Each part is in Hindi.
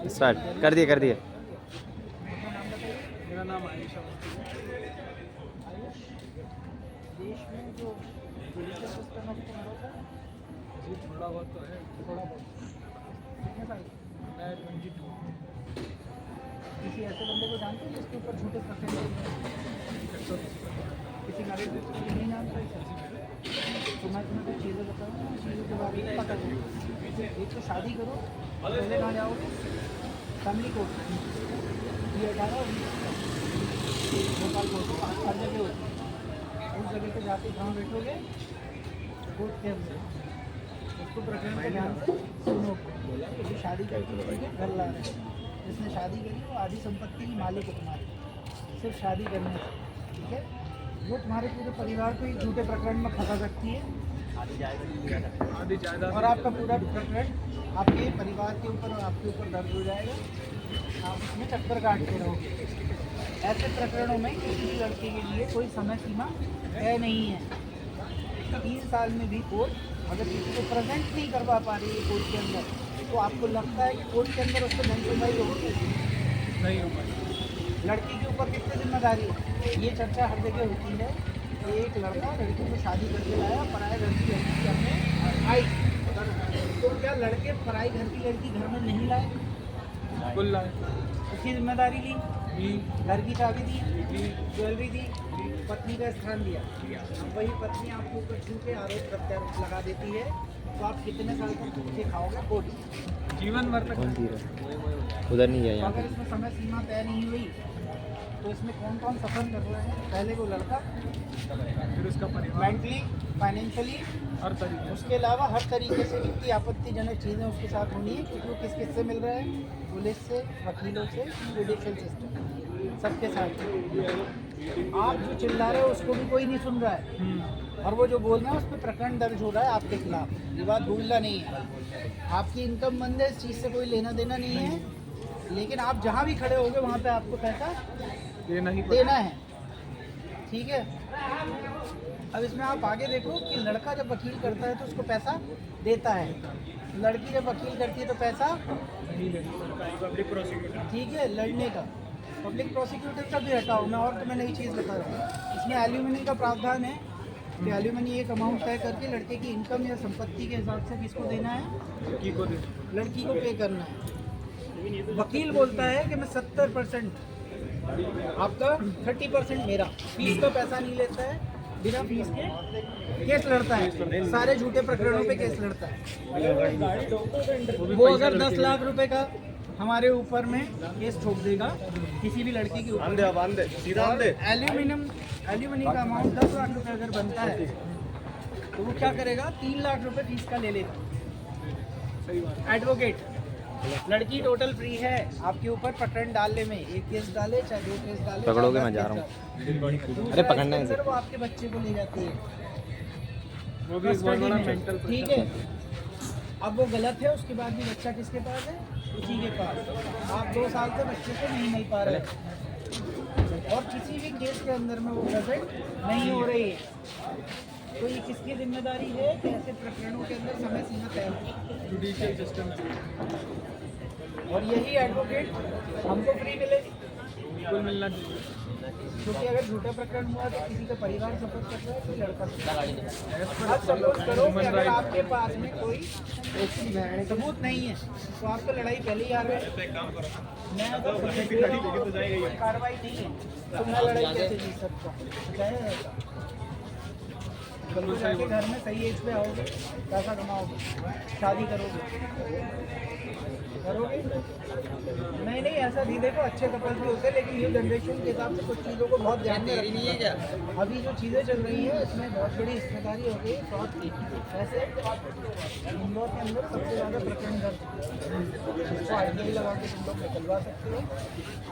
स्टार्ट कर दिए मेरा नाम आयुष है। देश में जो पोलिटिकल सिस्टम है उसको भरोसा है? जी थोड़ा बहुत तो है। थोड़ा बहुत। कितने साल? मैं 22। किसी ऐसे बंदे को जानते हैं जिसके ऊपर झूठे प्रकरण किसी मैरिज को नहीं जानते? तो मैं तुम्हें कुछ चीज़ें बताऊँ, चीज़ों के बारे में पता करो। एक तो शादी करो, पहले कहाँ जाओगे? फैमिली कोर्ट, ये 18 भोपाल कोर्ट हर जगह होती है। उस जगह पे जाके कहाँ बैठोगे? कोर्ट के अंदर। उसको प्रकरण को ध्यान से सुनो। ये शादी करके घर ला रहे हैं, जिसने शादी करी वो आधी संपत्ति की मालिक है तुम्हारी, सिर्फ शादी करने से, ठीक है? वो तुम्हारे पूरे परिवार को एक झूठे प्रकरण में फंसा सकती है आधी जायदाद और आपका पूरा प्रकरण आपके परिवार के ऊपर और आपके ऊपर दर्ज हो जाएगा। आप उसमें चक्कर काटते रहोगे। ऐसे प्रकरणों में किसी भी लड़के के लिए कोई समय सीमा है नहीं है। 3 साल में भी कोर्ट अगर किसी को प्रेजेंट नहीं करवा पा रही है कोर्ट के अंदर, तो आपको लगता है कि कोर्ट के अंदर उसको धन सुनवाई होगी? नहीं हो पाई। लड़की के ऊपर कितनी जिम्मेदारी है? ये चर्चा हर जगह होती है कि एक लड़का लड़की को शादी करके लाया, पराए घर की लड़की घर में आई, तो क्या लड़के पराई घर की लड़की घर में नहीं लाए? कुल उसकी जिम्मेदारी ली, घर की चाबी दी, ज्वेलरी दी, पत्नी का स्थान दिया। अब वही पत्नी आपके ऊपर झूठे आरोप प्रत्यारोप लगा देती है, तो आप कितने साल तक झूठे खाओगे? कोर्ट जीवन भर तक। उधर नहीं गया तो यहाँ अगर इसमें समय सीमा तय नहीं हुई तो इसमें कौन कौन सफर कर रहे हैं? पहले वो लड़का, फिर उसका परिवार, मेंटली, फाइनेंशियली, हर तरीके उसके अलावा हर तरीके से जितनी आपत्तिजनक चीज़ें उसके साथ होनी है, क्योंकि वो किस किस से मिल रहा है? पुलिस से, वकीलों से, जुडिशियल सिस्टम, सबके साथ। आप जो चिल्ला रहे हो उसको भी कोई नहीं सुन रहा है, और वो जो बोल रहे हैं उस पर प्रकरण दर्ज हो रहा है आपके खिलाफ। ये बात भूलना नहीं है। आपकी इनकम बंद है, इस चीज़ से कोई लेना देना नहीं है, लेकिन आप जहाँ भी खड़े होगे वहाँ पे आपको पैसा देना है, ठीक है? अब इसमें आप आगे देखो कि लड़का जब वकील करता है तो उसको पैसा देता है, लड़की जब वकील करती है तो पैसा पब्लिक प्रोसिक्यूटर। ठीक है लड़ने का। पब्लिक प्रोसिक्यूटर का भी हटाओ, मैं और तुम्हें नई चीज़ बता रहा हूँ। इसमें एल्यूमिनी का प्रावधान है कि एल्यूमिनी एक अमाउंट तय करके लड़के की इनकम या संपत्ति के हिसाब से किसको देना है? लड़की को दे। लड़की को पे करना है। वकील बोलता है कि मैं 70% आपका, 30% मेरा। फीस का पैसा नहीं लेता है, बिना फीस के केस लड़ता है, सारे झूठे प्रकरणों पे केस लड़ता है। वो अगर 10 लाख रुपए का हमारे ऊपर में केस ठोक देगा किसी भी लड़की के ऊपर, एल्यूमिनियम का अमाउंट 10 लाख रुपए अगर बनता है तो वो क्या करेगा? 3 लाख रुपए फीस का ले लेगा। सही बात। एडवोकेट, लड़की टोटल फ्री है आपके ऊपर प्रकरण डालने में, एक केस डाले चाहे 2 केस डाले, पकड़ोगे मैं जा रहा हूँ। अरे पकड़ना है वो आपके बच्चे को ले जाती है, वो भी एक बहुत बड़ा मेंटल ठीक है? अब वो गलत है, उसके बाद भी बच्चा किसके पास है? उसी के पास। आप 2 साल से बच्चे को नहीं मिल पा रहे और किसी भी केस के अंदर में वो प्रेजेंट नहीं हो रही है, तो ये किसकी जिम्मेदारी है कि ऐसे प्रकरणों के अंदर समय सीमा तय हो? Judicial system. और यही एडवोकेट हमको फ्री मिलेगी, बिल्कुल मिलना चाहिए। क्योंकि अगर झूठा प्रकरण हुआ तो किसी का परिवार सपोर्ट कर रहा है, कोई लड़का आप सपोर्ट करो कि अगर आपके पास में कोई सबूत नहीं है तो आपको लड़ाई पहले ही आ रही है। मैं अगर कार्रवाई नहीं है तो मैं लड़ाई कैसे जीत सकता हूँ? जाके घर में सही एज पे आओगे, पैसा कमाओगे, शादी करोगे नहीं ऐसा नहीं। देखो अच्छे कपल भी होते हैं, लेकिन न्यू जनरेशन के हिसाब से कुछ चीज़ों को बहुत ध्यान में रखनी है। क्या अभी जो चीज़ें चल रही हैं इसमें बहुत बड़ी हिस्सेदारी हो गई फ्रॉड की। ऐसे इंदौर के अंदर सबसे ज़्यादा प्रकरण दर्ज इसको आईडी लगा के तुम लोग निकलवा सकते हो।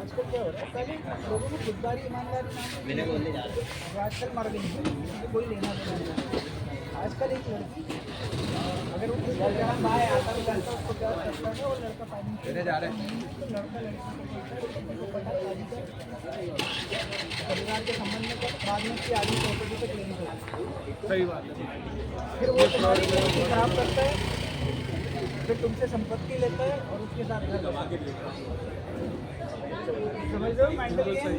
आजकल क्या हो रहा है, पहले लोगों को खुददारी ईमानदारी आजकल मर गई है, किसी को कोई लेना देना नहीं। आजकल एक लड़की अगर वो लड़का बाय आता है लड़का उसको प्यार करता है और लड़का फाइनेंशियल जा रहे हैं तो लड़का परिवार के संबंध में बाद में उसकी आगे प्रॉपर्टी पे क्लेम करता है। सही बात है। फिर वो तुम्हारी खराब करता है फिर तुमसे संपत्ति लेता है और उसके साथ घर बसाता है। समझ रहे हो मेंटल गेम?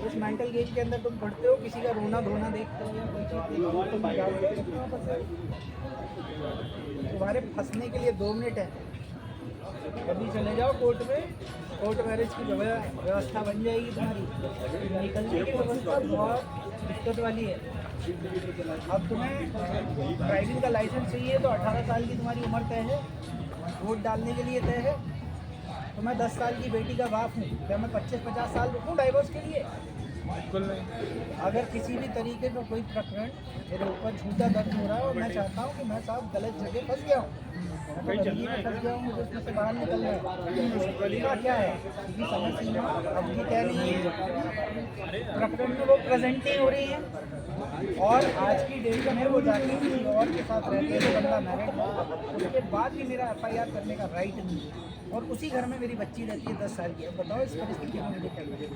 उस मेंटल गेम के अंदर तुम पढ़ते हो, किसी का रोना धोना देखते हो या कोई चीज़ देखते हो, तुम क्या बोलते हो, क्यों फंसे? तुम्हारे फंसने के लिए 2 मिनट है। अभी चले जाओ कोर्ट में, कोर्ट मैरिज की व्यवस्था बन जाएगी तुम्हारी। निकलने की व्यवस्था बहुत दिक्कत वाली है। अब तुम्हें ड्राइविंग का लाइसेंस चाहिए तो 18 साल की तुम्हारी उम्र तय है, वोट डालने के लिए तय है। तो मैं 10 साल की बेटी का बाप हूँ, क्या मैं 25-50 साल रुकूँ डाइवोर्स के लिए? बिल्कुल नहीं। अगर किसी भी तरीके का कोई प्रकरण मेरे ऊपर झूठा दर्ज हो रहा है और मैं चाहता हूँ कि मैं साहब गलत जगह फंस गया हूँ, मैं तो गलती में फंस गया हूँ, मुझे उसमें से बाहर निकलना है, उसका तरीका क्या है? क्योंकि समय सीमा अवधि तय नहीं है, प्रकरण में वो प्रेजेंट नहीं हो रही है और आज की डेट में वो जाके किसी और के साथ रहते हैं, वो बंदा मैरिड है, उसके बाद भी मेरा FIR करने का राइट नहीं है और उसी घर में मेरी बच्ची रहती है 10 साल की। अब बताओ इस परिस्थिति में मुझे क्या करें?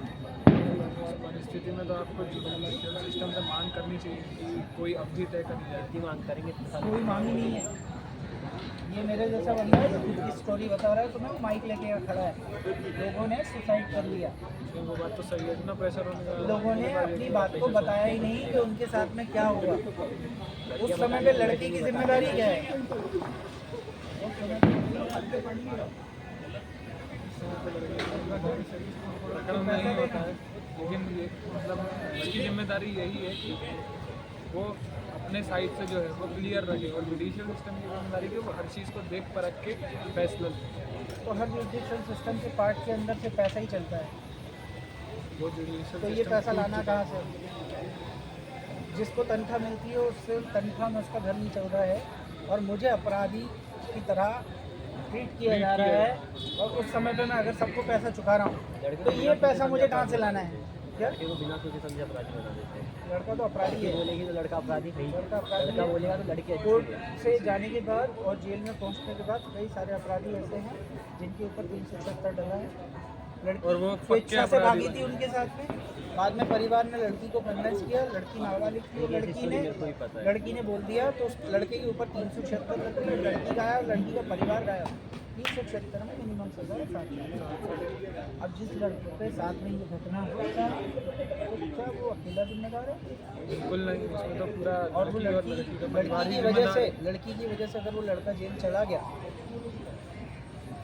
परिस्थिति में तो आपको जुडिशियल सिस्टम से मांग करनी चाहिए कि कोई अवधि तय करी जाए। मांग करेंगे कोई मांग ही नहीं है। ये मेरे जैसा बंदा है जो खुद की स्टोरी बता रहा है, तुम्हें माइक लेके यहाँ खड़ा है, लोगों ने सुसाइड कर लिया। तो वो बात तो सही है, इतना प्रेशर होने का। लोगों ने अपनी बात को बताया ही नहीं कि उनके साथ में क्या हुआ। उस समय पे लड़की की जिम्मेदारी क्या है? प्रकरण नहीं होता है, लेकिन ये मतलब उसकी जिम्मेदारी यही है कि वो अपने साइड से जो है वो क्लियर रखे और जुडिशियल सिस्टम की जिम्मेदारी कि वो हर चीज़ को देख परख के फैसला ले। तो हर जुडिशियल सिस्टम के पार्ट के अंदर से पैसा ही चलता है, वो जुडिशियल तो ये पैसा लाना कहाँ से? जिसको तनख्वाह मिलती है उससे तनख्वाह में उसका घर नहीं चल रहा है और मुझे अपराधी की तरह ट्रीट किया जा रहा है और उस समय पे मैं अगर सबको पैसा चुका रहा हूँ तो ये पैसा मुझे कहाँ से लाना है? क्या बिना सोचे समझे अपराधी बना देते हैं। लड़का तो अपराधी है, बोलेगी तो लड़का अपराधी नहीं, लड़का अपराधी लड़का है। बोलेगा तो लड़की अच्छी कोर्ट है। से जाने के बाद और जेल में पहुंचने के बाद कई सारे अपराधी ऐसे हैं जिनके ऊपर 376 डला है। लड़की और वो स्वेच्छा से अपराधी भागी थी उनके साथ में, बाद में परिवार ने लड़की को कन्विंस किया, लड़की नाबालिग थी, लड़की ने बोल दिया तो उस लड़के के ऊपर 376 लगी, लड़की गायब, लड़की का परिवार गायब। 376 में मिनिमम सजा है 7 साल। अब जिस लड़के के साथ में ये घटना हुआ था तो क्या वो अकेला जिम्मेदार है? बिल्कुल नहीं, इसमें तो पूरा और वो लड़की लड़की की वजह से अगर वो लड़का जेल चला गया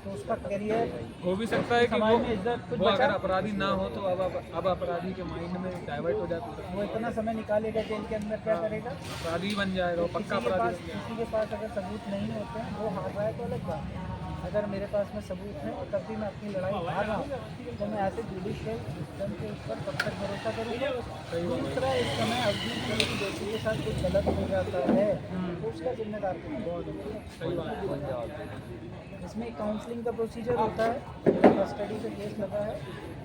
तो उसका करियर हो भी सकता है कि समाज में इज्जत कुछ वो बचा? अगर अपराधी ना हो तो अब अपराधी के माइंड में डाइवर्ट हो जाता है, वो इतना समय निकालेगा जेल के अंदर, क्या करेगा? अपराधी बन जाएगा, वो पक्का अपराधी बन जाएगा। किसी के पास अगर सबूत नहीं होते हैं, वो हार रहा है तो अलग बात है। अगर मेरे पास में सबूत है और तब भी मैं अपनी लड़ाई हार रहा हूँ तो मैं ऐसे जुडिशियल सिस्टम के ऊपर कब तक भरोसा करूँगा? दूसरा, इस समय अवधि की बेटी के साथ कुछ गलत हो जाता है तो उसका जिम्मेदार कौन है? सही बात है। इसमें काउंसलिंग का प्रोसीजर होता है, कस्टडी से केस लगा है,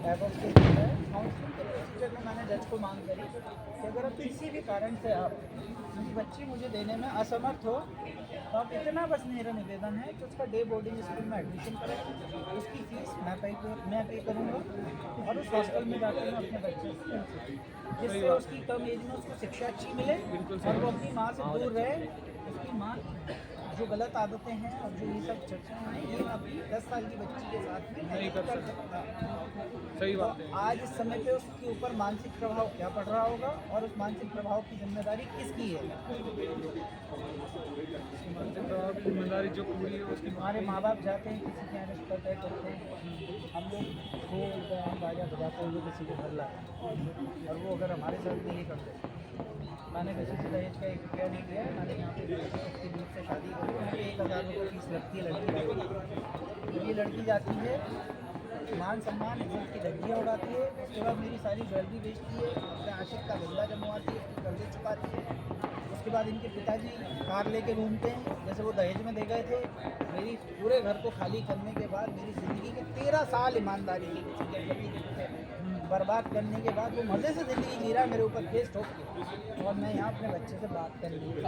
डाइवोर्स केस लगा है। काउंसलिंग के प्रोसीजर में मैंने जज को मांग करी कि अगर आप किसी भी कारण से आप बच्ची मुझे देने में असमर्थ हो तो आप इतना बस मेरा निवेदन है कि उसका डे बोर्डिंग स्कूल में एडमिशन करें, उसकी फीस मैं पे करूँगा और उस हॉस्टल में जाकर मैं अपने बच्चे को मिल सकूँ, जिससे उसकी कम एज में उसको शिक्षा अच्छी मिले और वो अपनी माँ से दूर रहे। उसकी माँ जो गलत आदतें हैं और जो ये सब चर्चाएं हैं ये मैं अपनी 10 साल की बच्ची के साथ में नहीं कर सकता। सही बात है। आज इस समय पे उसके ऊपर मानसिक प्रभाव क्या पड़ रहा होगा और उस मानसिक प्रभाव की जिम्मेदारी किसकी है? जिम्मेदारी जो पूरी है उसकी। हमारे माँ बाप जाते हैं किसी के यहाँ रिश्ता तय करते हैं, हम लोग ढोल गान बाजा बजाते हुए किसी को घर लाते हैं और वो अगर हमारे साथ भी नहीं करते। मैंने किसी से दहेज का 1 रुपया नहीं दिया, मैंने यहाँ पे उसकी नींद से शादी करी, वहाँ पे 1000 रुपये फीस लगती है लड़की की। ये लड़की जाती है, मान सम्मान इज्जत की धज्जियाँ उड़ाती है, उसके बाद मेरी सारी ज्वेलरी बेचती है, अपने आशिक का धंधा जमवाती है, उसकी कर्जे चुकाती है। उसके बाद इनके पिताजी कार लेके घूमते हैं, जैसे वो दहेज में दे गए थे। मेरी पूरे घर को खाली करने के बाद मेरी ज़िंदगी के 13 साल ईमानदारी की बर्बाद करने के बाद वो मज़े से ज़िंदगी जी रहा है मेरे ऊपर केस ठोक के, और मैं यहाँ अपने बच्चे से बात करने के लिए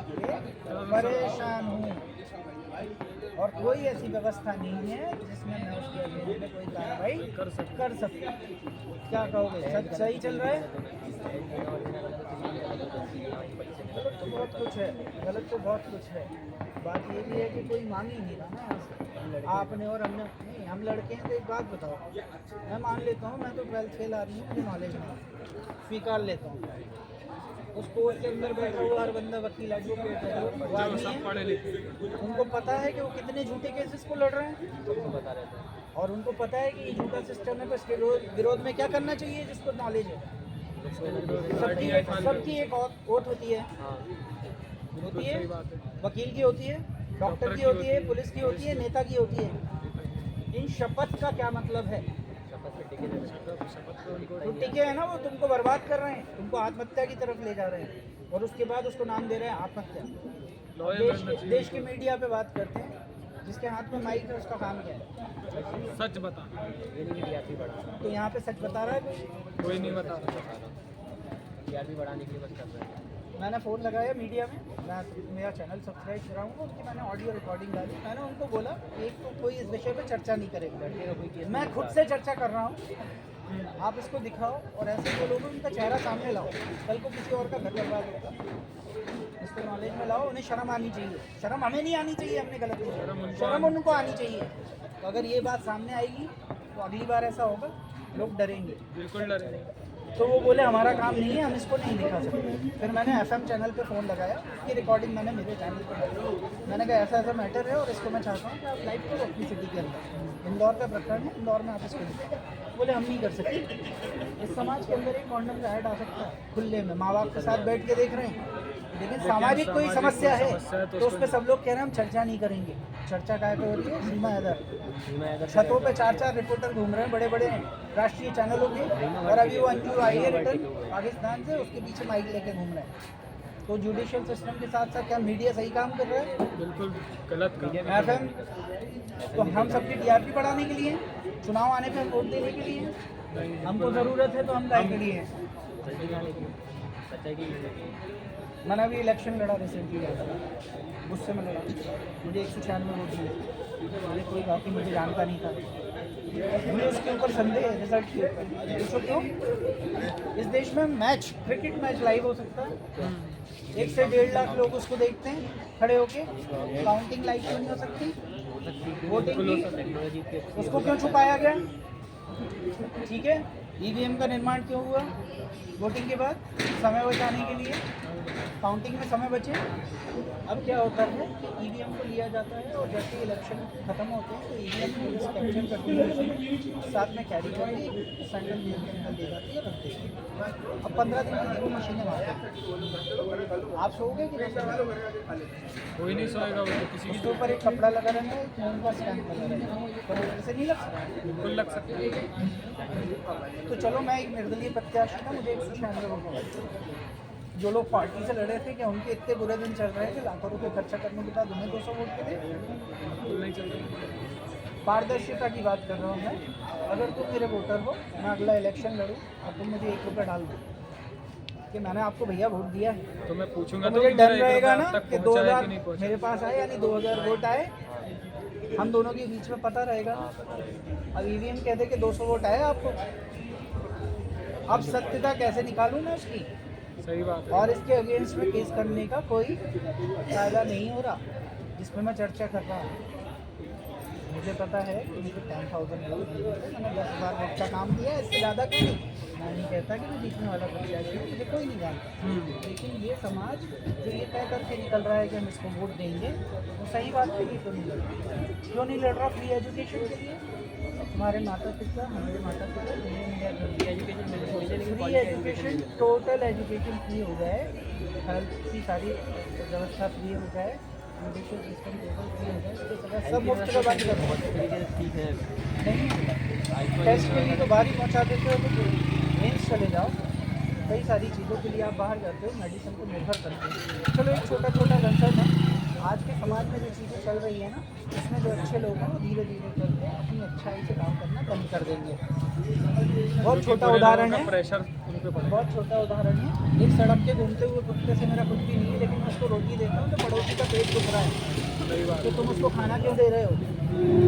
परेशान हूँ और कोई ऐसी व्यवस्था नहीं है जिसमें मैं उसके अगेंस्ट में कोई कार्रवाई कर सकूँ। क्या कहोगे? सब सही चल रहा है? गलत तो बहुत कुछ है, गलत तो बहुत कुछ है। बात ये भी है कि कोई मांग ही नहीं रहा ना यहाँ से। आपने और हमने नहीं, हम लड़के हैं तो एक बात बताओ, मैं मान लेता हूँ, मैं तो 12th फेल आदमी हूँ, मुझे नॉलेज नहीं, स्वीकार लेता हूँ। उस कोर्ट के अंदर बैठा हुआ हर बंदा वकील एडवोकेट है, वो आदमी सब है, पढ़े लिखे उनको पता है कि वो कितने झूठे केसेस को लड़ रहे हैं, सबको बता रहता है। और उनको पता है कि ये झूठा सिस्टम है, तो इसके विरोध में क्या करना चाहिए जिसको नॉलेज है। सबकी एक ओथ होती है, हाँ, होती है, सही बात है। वकील की होती है, डॉक्टर की होती है, पुलिस की होती है, नेता की होती है। इन शपथ का क्या मतलब है? शपथ पे टिके रहते शपथ तो उनको तो टिके है ना, वो तुमको बर्बाद कर रहे हैं, तुमको आत्महत्या की तरफ ले जा रहे हैं, और उसके बाद उसको नाम दे रहे हैं आत्महत्या। देश की मीडिया पे बात करते हैं, जिसके हाथ में माइक है उसका काम क्या है? सच बता, ये नहीं कि टीआरपी बढ़ा, तो यहाँ पे सच बता रहा है कोई नहीं बता टीआरपी बढ़ाने के लिए बस कर रहे हैं। मैंने फ़ोन लगाया मीडिया में, मैं मेरा चैनल सब्सक्राइब कराऊंगा, उसकी मैंने ऑडियो रिकॉर्डिंग डाली। मैंने उनको बोला एक तो कोई इस विषय पे चर्चा नहीं करेगा, लड़के का कोई केस मैं खुद से चर्चा कर रहा हूँ, आप इसको दिखाओ और ऐसे जो लोग हैं उनका चेहरा सामने लाओ, कल को किसी और का घर बर्बाद होगा, इसको नॉलेज में लाओ, उन्हें शर्म आनी चाहिए। शर्म हमें नहीं आनी चाहिए, हमने गलत किया, शर्म उनको आनी चाहिए। तो अगर ये बात सामने आएगी तो अगली बार ऐसा होगा, लोग डरेंगे। बिल्कुल डरे। तो वो बोले हमारा काम नहीं है, हम इसको नहीं दिखा सकते। फिर मैंने FM चैनल पे फ़ोन लगाया, उसकी रिकॉर्डिंग मैंने मेरे चैनल पे डाली। मैंने कहा ऐसा ऐसा मैटर है और इसको मैं चाहता हूँ कि आप लाइव करो अपनी सिटी के अंदर, इंदौर का प्रकरण है, इंदौर में आप इसको दिखाओ। बोले हम नहीं कर सकते। इस समाज के अंदर एक कॉन्डम का ऐड आ सकता है खुले में, माँ बाप के साथ बैठ के देख रहे हैं, लेकिन सामाजिक कोई समस्या है तो उस पर सब लोग कह रहे हैं हम चर्चा नहीं करेंगे। चर्चा काय पे हो रही है? सीमा हैदर छतों पे 4-4 रिपोर्टर घूम रहे हैं, बड़े बड़े राष्ट्रीय चैनलों के, और अभी वो अंजू आई है रिटर्न पाकिस्तान से, उसके पीछे माइक लेके घूम रहे हैं। तो जुडिशियल सिस्टम के साथ साथ क्या मीडिया सही काम कर रहा है? बिल्कुल गलत काम। FM तो हम सबकी TRP बढ़ाने के लिए, चुनाव आने पे वोट देने के लिए, हमको ज़रूरत है तो हम काय करिए। सच्चाई की मैंने अभी इलेक्शन लड़ा रिसेंटली, गुस्से में लड़ा, मुझे 196 वोट मिले, मुझे कोई बाकी मुझे जानता नहीं था, मुझे उसके ऊपर संदेह है रिजल्ट के ऊपर। पूछो क्यों? इस देश में मैच, क्रिकेट मैच लाइव हो सकता है, 1 से 1.5 लाख लोग उसको देखते हैं खड़े होके, काउंटिंग लाइव क्यों नहीं हो सकती? वोटिंग की उसको क्यों छुपाया गया? ठीक है, EVM का निर्माण क्यों हुआ? वोटिंग के बाद समय बचाने के लिए, काउंटिंग में समय बचे। अब क्या होता है कि EVM को लिया जाता है और जैसे इलेक्शन खत्म होते हैं तो EVM को कैप्चर करती है, साथ में कैरी करके सेंट्रल जेल के अंदर ले जाती है, रख देती है। अब 15 दिन की वो मशीनें मारती, आप सोओगे कि नहीं? कोई नहीं सोएगा, वो तो किसी उसके ऊपर एक कपड़ा लगा रहेगा, एक खून का स्टैम्प लगा रहेगा, तो ऐसे नहीं लग सकता। बिल्कुल लग सकता है। तो चलो मैं एक निर्दलीय प्रत्याशी था, मुझे 196 वोट मिले। जो लोग पार्टी से लड़े थे क्या उनके इतने बुरे दिन चल रहे थे, लाखों रुपए खर्चा करने के बाद उन्हें 200 वोट के थे? बिल्कुल नहीं चल रहा। पारदर्शिता की बात कर रहा हूँ मैं। अगर तुम मेरे वोटर हो, मैं अगला इलेक्शन लड़ूँ और तुम मुझे 1 रुपये डाल दो कि मैंने आपको भैया वोट दिया है, तो मैं पूछूंगा तो मुझे कि डर मेरा रहेगा 1 ना रुपया तक कि पहुंचा है 2000 कि नहीं पहुंचा। मेरे पास आए, यानी 2000 वोट आए, हम दोनों के बीच में पता रहेगा। अब EVM कहते कि 200 वोट आए आपको, अब सत्यता कैसे निकालूँ मैं उसकी? सही बात है। और इसके अगेंस्ट में केस करने का कोई फायदा नहीं हो रहा, जिसमें मैं चर्चा कर रहा हूँ। मुझे पता है कि मुझे 10,000 वोट दिए थे, मैंने 10,000 वोट का काम किया, इससे ज़्यादा क्यों नहीं। मैं नहीं कहता कि मैं जीतने वाला प्रत्याशी हूँ, मुझे कोई नहीं जानता, लेकिन ये समाज जो ये तय करके निकल रहा है कि हम इसको वोट देंगे, वो सही बात के लिए क्यों नहीं लड़ रहा? क्यों नहीं लड़ रहा फ्री एजुकेशन के लिए? हमारे माता पिता, हमारे माता पिता फ्री एजुकेशन मिले थोड़ी सी, लेकिन free education, total education free हो जाए, हेल्थ की सारी व्यवस्था फ्री हो जाए, जुडिशियल सिस्टम टोटल फ्री हो जाए, तो सब मुफ्त का बात कर बहुत तरीके से ठीक है। नहीं। टेस्ट के लिए तो बाहर ही पहुँचा देते हो, तो मेंस चले जाओ, कई सारी चीज़ों के लिए आप बाहर जाते हो, मेडिसिन को निर्भर करते हो। चलो एक छोटा छोटा कंसर्न है, आज के समाज में जो चीज़ें चल रही है ना, इसमें जो अच्छे लोग हैं वो धीरे धीरे करके अपनी अच्छाई से काम करना बंद कर देंगे। बहुत छोटा उदाहरण है, प्रेशर उन पे पड़ेगा। बहुत छोटा उदाहरण है, एक सड़क के घूमते हुए कुत्ते से मेरा कुछ भी नहीं है, लेकिन मैं उसको रोटी देता हूँ तो पड़ोसी का पेट दुख रहा है, सही बात तो तुम उसको खाना क्यों दे रहे हो?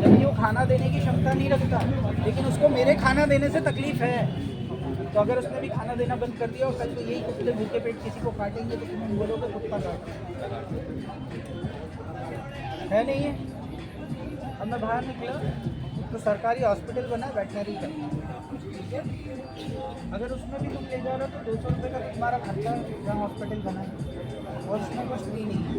जबकि वो खाना देने की क्षमता नहीं रखता, लेकिन उसको मेरे खाना देने से तकलीफ है। तो अगर उसने भी खाना देना बंद कर दिया और कल को यही कुत्ते भूखे पेट किसी को काटेंगे तो तुम बोलोगे कुत्ता काट है नहीं है। अब मैं बाहर निकला तो सरकारी हॉस्पिटल बना वेटनरी का, ठीक है, अगर उसमें भी तुम ले जा रहे हो तो 200 रुपये का तुम्हारा खर्चा जहाँ हॉस्पिटल बना है और उसमें कुछ फ्री नहीं है।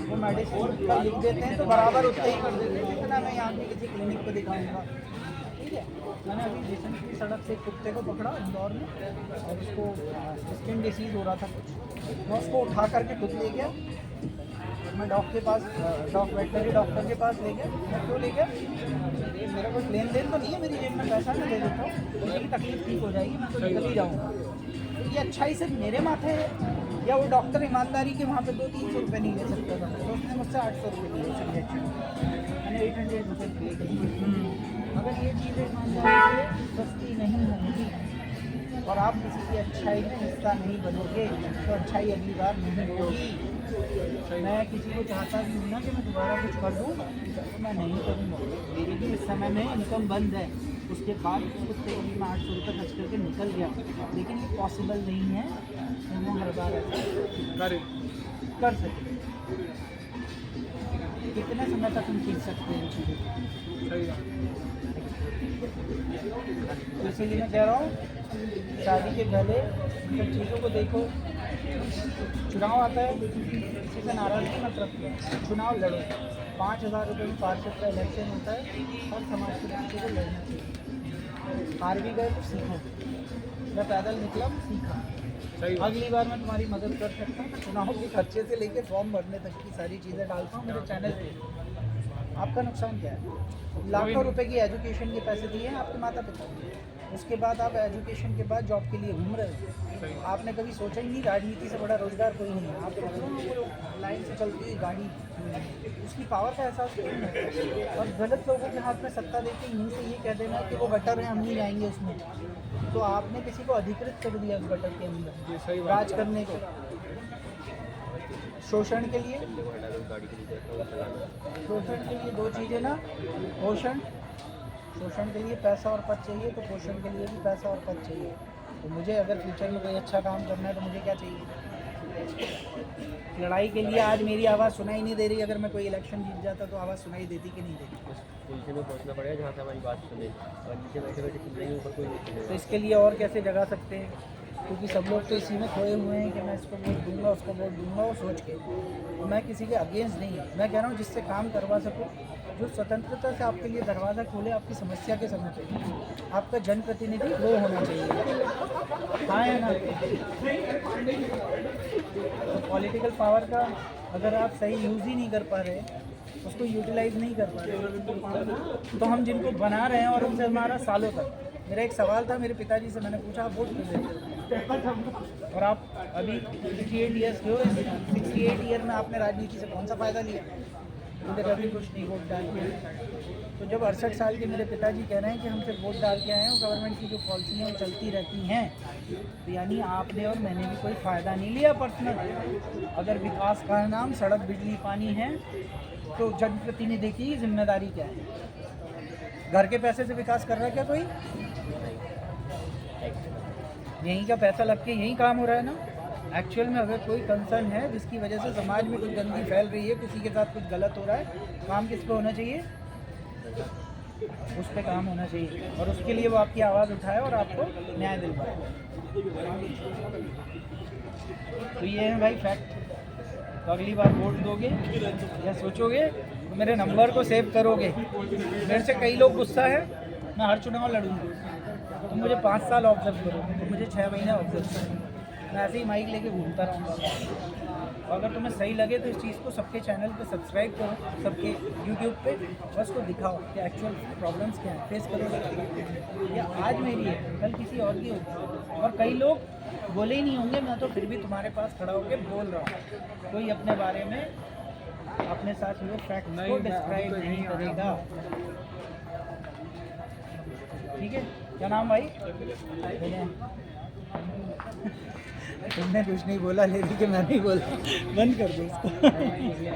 वो मेडिसिन का लिख देते हैं तो बराबर उतना ही कर देते हैं जितना मैं यहाँ पे किसी क्लिनिक को दिखाऊंगा, ठीक है। मैंने अभी रिसेंटली सड़क से एक कुत्ते को पकड़ा इंदौर में और उसको स्किन डिसीज़ हो रहा था कुछ, मैं उसको उठा करके खुद ले गया, मैं डॉक्टर के पास वेटनरी डॉक्टर के पास ले गया। मैं क्यों ले गया, मेरा कोई लेन देन तो नहीं है, मेरी जेब में पैसा मैं दे देता हूँ, मेरी तकलीफ ठीक हो जाएगी, मैं तो निकल ही जाऊँगा। तो ये अच्छाई सिर्फ मेरे माथे है या वो डॉक्टर ईमानदारी के वहाँ पे 200-300 रुपये नहीं ले सकता था, तो उसने मुझसे 800 रुपये लिए इंजेक्शन, मैंने 800 रुपये लिए। अगर ये चीज़ें ईमानदारी से सस्ती नहीं होंगी और आप किसी की अच्छाई में हिस्सा नहीं बनोगे तो अच्छाई अगली बार नहीं होगी। मैं किसी को चाहता भी हूँ ना कि मैं दोबारा कुछ कर दूँ तो मैं नहीं करूँगा, मेरी भी इस समय में इनकम बंद है, उसके बाद कुत्ते के लिए मैं 800 रुपये खर्च करके निकल गया, लेकिन ये पॉसिबल नहीं है कि मैं हर बार कर सकें। कितने समय तक हम खींच सकते हैं चीज़ें, तो इसीलिए मैं कह रहा हूँ शादी के पहले इन चीज़ों को देखो। चुनाव आता है, किसी से नाराज़गी मत रखो, चुनाव लड़ो। 5,000 रुपये में पार्षद का इलेक्शन होता है, हर समाज के बच्चे को लड़ना चाहिए। हार भी गए तो सीखो, मैं पैदल निकला सीखा, अगली बार मैं तुम्हारी मदद कर सकता हूँ। चुनाव के खर्चे से लेके फॉर्म भरने तक की सारी चीज़ें डालता हूँ मेरे चैनल पे। आपका नुकसान क्या है, लाखों रुपए की एजुकेशन के पैसे दिए हैं आपके माता पिता ने, उसके बाद आप एजुकेशन के बाद जॉब के लिए घूम रहे हो। आपने कभी सोचा ही नहीं राजनीति से बड़ा रोजगार कोई नहीं है, आप लाइन से चलती हुई गाड़ी, उसकी पावर का एहसास नहीं है। और गलत लोगों के हाथ में सत्ता देके यहीं से ये कह देना कि वो गटर है हम नहीं जाएंगे उसमें, तो आपने किसी को अधिकृत कर दिया उस गटर के अंदर राज करने को। शोषण के लिए दो चीज़ें ना, शोषण के लिए पैसा और पद चाहिए, तो पोषण के लिए भी पैसा और पद चाहिए। तो मुझे अगर फ्यूचर में कोई अच्छा काम करना है तो मुझे क्या चाहिए, लड़ाई के लिए आज मेरी आवाज़ सुनाई नहीं दे रही, अगर मैं कोई इलेक्शन जीत जाता तो आवाज़ सुनाई देती कि नहीं देती। पोजीशन में पहुंचना पड़ेगा जहाँ से हमारी बात सुने, और नीचे बैठे बैठे सुन रही ऊपर कोई नहीं सुनेगा। तो इसके लिए और कैसे जगा सकते हैं, क्योंकि सब लोग तो इसी में खोए हुए हैं कि मैं इसको वोट दूंगा उसको वोट दूंगा, वो सोच के। तो मैं किसी के अगेंस्ट नहीं हूँ, मैं कह रहा हूँ जिससे काम करवा सकूँ, जो स्वतंत्रता से आपके लिए दरवाज़ा खोले आपकी समस्या के समय पे। आपका जनप्रतिनिधि वो होना चाहिए, हाँ है ना। तो पॉलिटिकल पावर का अगर आप सही यूज़ ही नहीं कर पा रहे, उसको यूटिलाइज नहीं कर पा रहे, तो हम जिनको बना रहे हैं और उनसे हमारा सालों तक। मेरा एक सवाल था मेरे पिताजी से, मैंने पूछा आप वोट क्यों देते, और आप अभी 68 ईयर्स के हो, 68 ईयर में आपने राजनीति से कौन सा फ़ायदा लिया, मुझे कभी कुछ नहीं वोट डाल के। तो जब 68 साल के मेरे पिताजी कह रहे हैं कि हम सिर्फ वोट डाल के आए हैं, गवर्नमेंट की जो पॉलिसी हैं वो चलती रहती हैं, तो यानी आपने और मैंने भी कोई फ़ायदा नहीं लिया पर्सनल। अगर विकास का नाम सड़क बिजली पानी है तो जनप्रतिनिधि की जिम्मेदारी क्या है, घर के पैसे से विकास कर रहा है क्या कोई, यहीं का पैसा लग के यहीं काम हो रहा है ना। एक्चुअल में अगर कोई कंसर्न है जिसकी वजह से समाज में कुछ गंदगी फैल रही है, किसी के साथ कुछ गलत हो रहा है, काम किस पे होना चाहिए, उस पर काम होना चाहिए, और उसके लिए वो आपकी आवाज़ उठाए और आपको न्याय दिलवाए। तो ये है भाई फैक्ट। तो अगली बार वोट दोगे या सोचोगे तो मेरे नंबर को सेव करोगे। मेरे से कई लोग गुस्सा है, मैं हर चुनाव लड़ूंगा, तो मुझे 5 साल ऑब्जर्व करो, तो मुझे 6 महीने ऑब्जर्व करो, मैं ऐसे ही माइक लेके घूमता रहूँगा। और अगर तुम्हें सही लगे तो इस चीज़ को सबके चैनल पे सब्सक्राइब करो, सबके यूट्यूब पे, और उसको दिखाओ कि एक्चुअल प्रॉब्लम्स क्या हैं, फेस करो। या आज मेरी है, कल किसी और की होगी, और कई लोग बोले ही नहीं होंगे, मैं तो फिर भी तुम्हारे पास खड़ा होकर बोल रहा हूँ। कोई अपने बारे में अपने साथ हुए फैक्ट को डिस्क्राइब नहीं करेगा, ठीक है। क्या नाम भाई, तुमने कुछ नहीं बोला, लेकिन मैं नहीं बोला, बंद कर दो इसको।